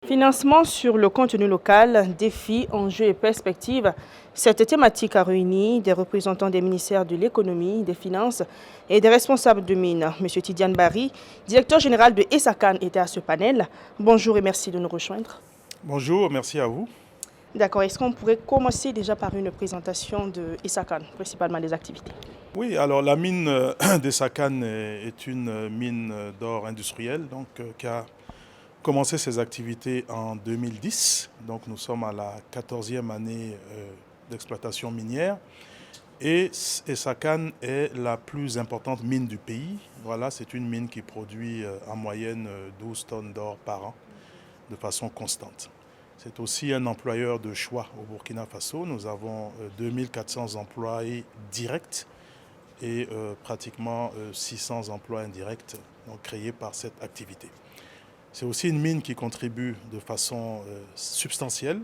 Financement sur le contenu local, défis, enjeux et perspectives. Cette thématique a réuni des représentants des ministères de l'économie, des finances et des responsables de mines. Monsieur Tidiane Barry, directeur général de ESACAN, était à ce panel. Bonjour et merci de nous rejoindre. Bonjour, merci à vous. D'accord, est-ce qu'on pourrait commencer déjà par une présentation de ESACAN, principalement des activités? Oui, alors la mine d'Essakan est une mine d'or industrielle qui a commencé ses activités en 2010. Donc nous sommes à la 14e année d'exploitation minière. Et Essakane est la plus importante mine du pays. Voilà, c'est une mine qui produit en moyenne 12 tonnes d'or par an de façon constante. C'est aussi un employeur de choix au Burkina Faso. Nous avons 2400 employés directs et pratiquement 600 emplois indirects créés par cette activité. C'est aussi une mine qui contribue de façon substantielle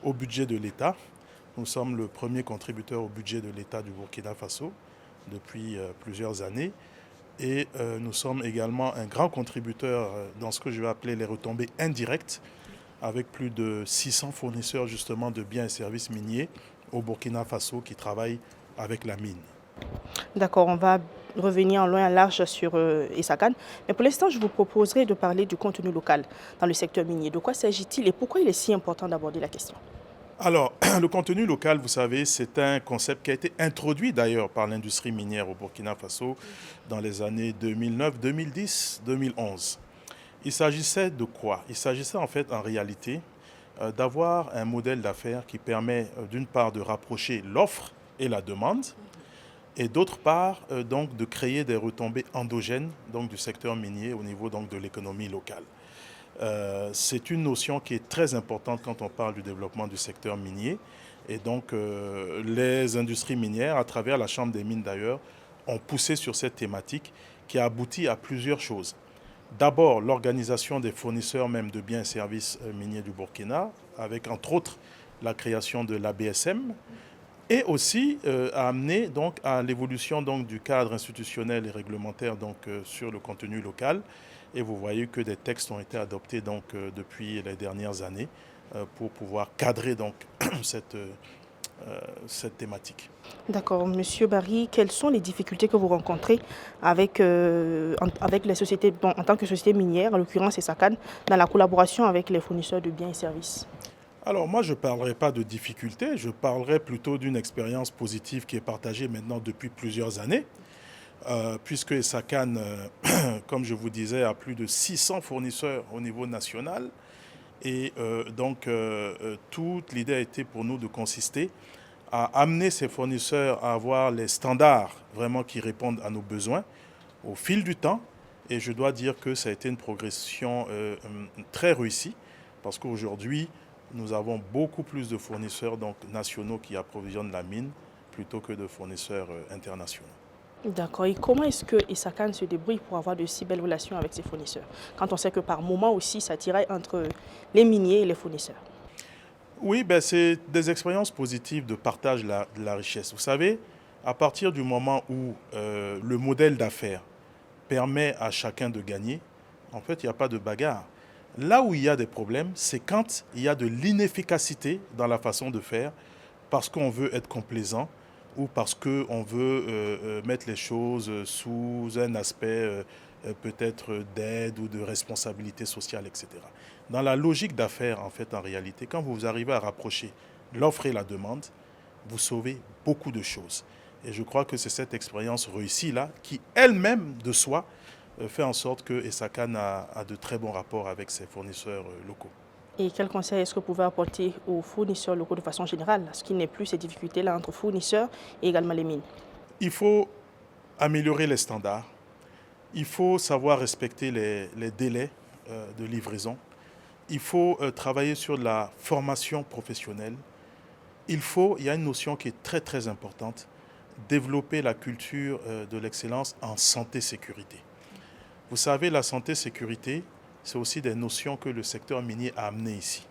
au budget de l'État. Nous sommes le premier contributeur au budget de l'État du Burkina Faso depuis plusieurs années. Et nous sommes également un grand contributeur dans ce que je vais appeler les retombées indirectes, avec plus de 600 fournisseurs justement de biens et services miniers au Burkina Faso qui travaillent avec la mine. D'accord, on va revenir en loin et large sur ESACAN. Mais pour l'instant, je vous proposerai de parler du contenu local dans le secteur minier. De quoi s'agit-il et pourquoi il est si important d'aborder la question? Alors, le contenu local, vous savez, c'est un concept qui a été introduit d'ailleurs par l'industrie minière au Burkina Faso dans les années 2009, 2010, 2011. Il s'agissait de quoi? Il s'agissait en fait, en réalité, d'avoir un modèle d'affaires qui permet d'une part de rapprocher l'offre et la demande et d'autre part donc de créer des retombées endogènes donc, du secteur minier au niveau donc, de l'économie locale. C'est une notion qui est très importante quand on parle du développement du secteur minier. Et donc, les industries minières, à travers la Chambre des mines d'ailleurs, ont poussé sur cette thématique qui a abouti à plusieurs choses. D'abord, l'organisation des fournisseurs même de biens et services miniers du Burkina, avec entre autres la création de l'ABSM, et aussi a amené donc, à l'évolution donc, du cadre institutionnel et réglementaire donc, sur le contenu local. Et vous voyez que des textes ont été adoptés donc, depuis les dernières années pour pouvoir cadrer donc, cette thématique. D'accord. Monsieur Barry, quelles sont les difficultés que vous rencontrez avec les sociétés, bon, en tant que société minière, en l'occurrence ESACAN, dans la collaboration avec les fournisseurs de biens et services? Alors moi, je ne parlerai pas de difficultés, je parlerai plutôt d'une expérience positive qui est partagée maintenant depuis plusieurs années, puisque ESACAN, comme je vous disais, a plus de 600 fournisseurs au niveau national. Et toute l'idée a été pour nous de consister à amener ces fournisseurs à avoir les standards vraiment qui répondent à nos besoins au fil du temps. Et je dois dire que ça a été une progression très réussie parce qu'aujourd'hui, nous avons beaucoup plus de fournisseurs donc, nationaux qui approvisionnent la mine plutôt que de fournisseurs internationaux. D'accord. Et comment est-ce que ESACAN se débrouille pour avoir de si belles relations avec ses fournisseurs? Quand on sait que par moment aussi, ça tiraille entre les miniers et les fournisseurs. Oui, ben, c'est des expériences positives de partage de la richesse. Vous savez, à partir du moment où le modèle d'affaires permet à chacun de gagner, en fait, il n'y a pas de bagarre. Là où il y a des problèmes, c'est quand il y a de l'inefficacité dans la façon de faire, parce qu'on veut être complaisant ou parce qu'on veut mettre les choses sous un aspect peut-être d'aide ou de responsabilité sociale, etc. Dans la logique d'affaires, en fait, en réalité, quand vous arrivez à rapprocher l'offre et la demande, vous sauvez beaucoup de choses. Et je crois que c'est cette expérience réussie-là qui, elle-même, de soi, fait en sorte que ESACAN a de très bons rapports avec ses fournisseurs locaux. Et quel conseil est-ce que vous pouvez apporter aux fournisseurs locaux de façon générale, ce qui n'est plus ces difficultés-là entre fournisseurs et également les mines? Il faut améliorer les standards. Il faut savoir respecter les délais de livraison. Il faut travailler sur la formation professionnelle. Il y a une notion qui est très très importante, développer la culture de l'excellence en santé-sécurité. Vous savez, la santé-sécurité, c'est aussi des notions que le secteur minier a amenées ici.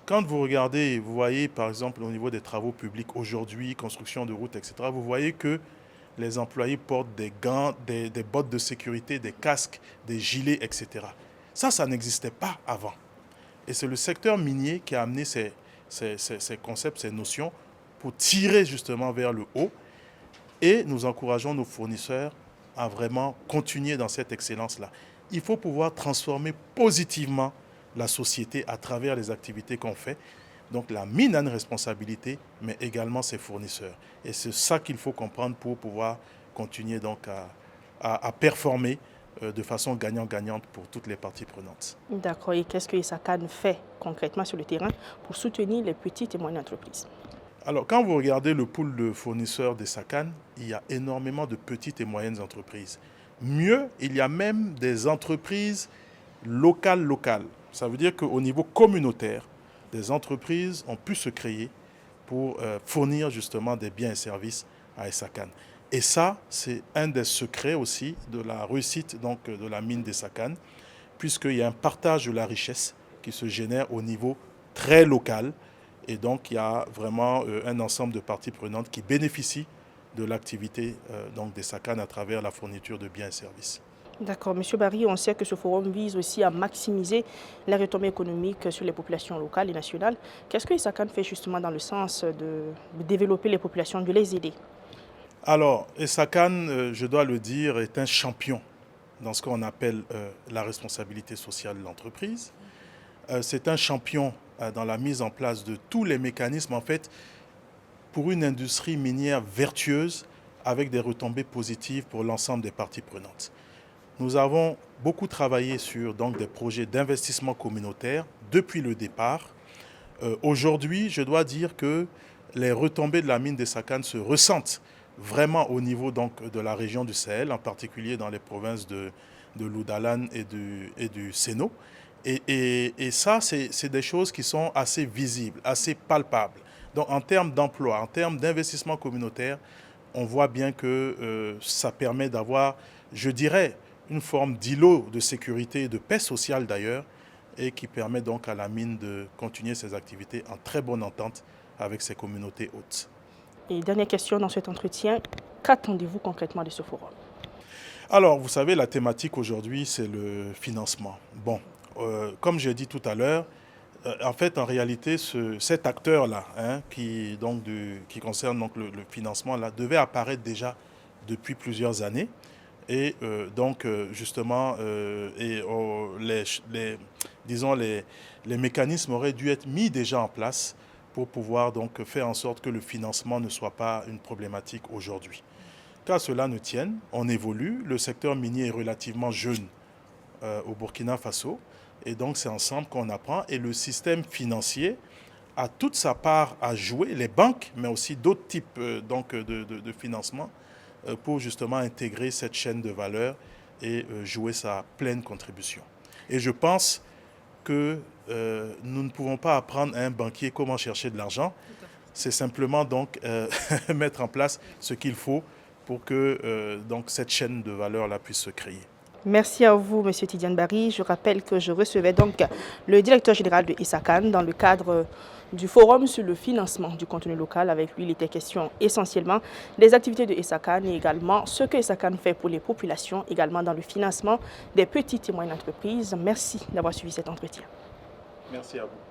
Quand vous regardez, vous voyez par exemple au niveau des travaux publics aujourd'hui, construction de routes, etc., vous voyez que les employés portent des gants, des bottes de sécurité, des casques, des gilets, etc. Ça n'existait pas avant. Et c'est le secteur minier qui a amené ces concepts, ces notions pour tirer justement vers le haut. Et nous encourageons nos fournisseurs à vraiment continuer dans cette excellence-là. Il faut pouvoir transformer positivement la société à travers les activités qu'on fait. Donc la mine a une responsabilité, mais également ses fournisseurs. Et c'est ça qu'il faut comprendre pour pouvoir continuer donc à performer de façon gagnant-gagnante pour toutes les parties prenantes. D'accord. Et qu'est-ce que Isakan fait concrètement sur le terrain pour soutenir les petites et moyennes entreprises? Alors, quand vous regardez le pool de fournisseurs d'Esakan, il y a énormément de petites et moyennes entreprises. Mieux, il y a même des entreprises locales. Ça veut dire qu'au niveau communautaire, des entreprises ont pu se créer pour fournir justement des biens et services à Esakan. Et ça, c'est un des secrets aussi de la réussite donc, de la mine d'Esakan, puisqu'il y a un partage de la richesse qui se génère au niveau très local. Et donc, il y a vraiment un ensemble de parties prenantes qui bénéficient de l'activité d'Esakan à travers la fourniture de biens et services. D'accord. Monsieur Barry, on sait que ce forum vise aussi à maximiser les retombées économiques sur les populations locales et nationales. Qu'est-ce que Isakan fait justement dans le sens de développer les populations, de les aider? Alors, Esakan, je dois le dire, est un champion dans ce qu'on appelle la responsabilité sociale de l'entreprise. C'est un champion dans la mise en place de tous les mécanismes, en fait, pour une industrie minière vertueuse avec des retombées positives pour l'ensemble des parties prenantes. Nous avons beaucoup travaillé sur donc, des projets d'investissement communautaire depuis le départ. Aujourd'hui, je dois dire que les retombées de la mine d'Esakan se ressentent vraiment au niveau donc, de la région du Sahel, en particulier dans les provinces de l'Oudalan et du Séno. Et ça, c'est des choses qui sont assez visibles, assez palpables. Donc en termes d'emploi, en termes d'investissement communautaire, on voit bien que ça permet d'avoir, je dirais, une forme d'îlot de sécurité et de paix sociale d'ailleurs, et qui permet donc à la mine de continuer ses activités en très bonne entente avec ses communautés hôtes. Et dernière question dans cet entretien, qu'attendez-vous concrètement de ce forum? Alors, vous savez, la thématique aujourd'hui, c'est le financement. Bon, comme j'ai dit tout à l'heure, en fait, en réalité, cet acteur-là, qui concerne donc, le financement, là, devait apparaître déjà depuis plusieurs années. Et donc, justement, les mécanismes auraient dû être mis déjà en place pour pouvoir donc, faire en sorte que le financement ne soit pas une problématique aujourd'hui. Qu'à cela ne tienne, on évolue. Le secteur minier est relativement jeune au Burkina Faso. Et donc, c'est ensemble qu'on apprend. Et le système financier a toute sa part à jouer, les banques, mais aussi d'autres types de financement, pour justement intégrer cette chaîne de valeur et jouer sa pleine contribution. Et je pense que nous ne pouvons pas apprendre à un banquier comment chercher de l'argent. C'est simplement donc mettre en place ce qu'il faut pour que donc, cette chaîne de valeur-là puisse se créer. Merci à vous, M. Tidiane Barry. Je rappelle que je recevais donc le directeur général de Isakan dans le cadre du forum sur le financement du contenu local. Avec lui, il était question essentiellement des activités de Isakan et également ce que Isakan fait pour les populations, également dans le financement des petites et moyennes entreprises. Merci d'avoir suivi cet entretien. Merci à vous.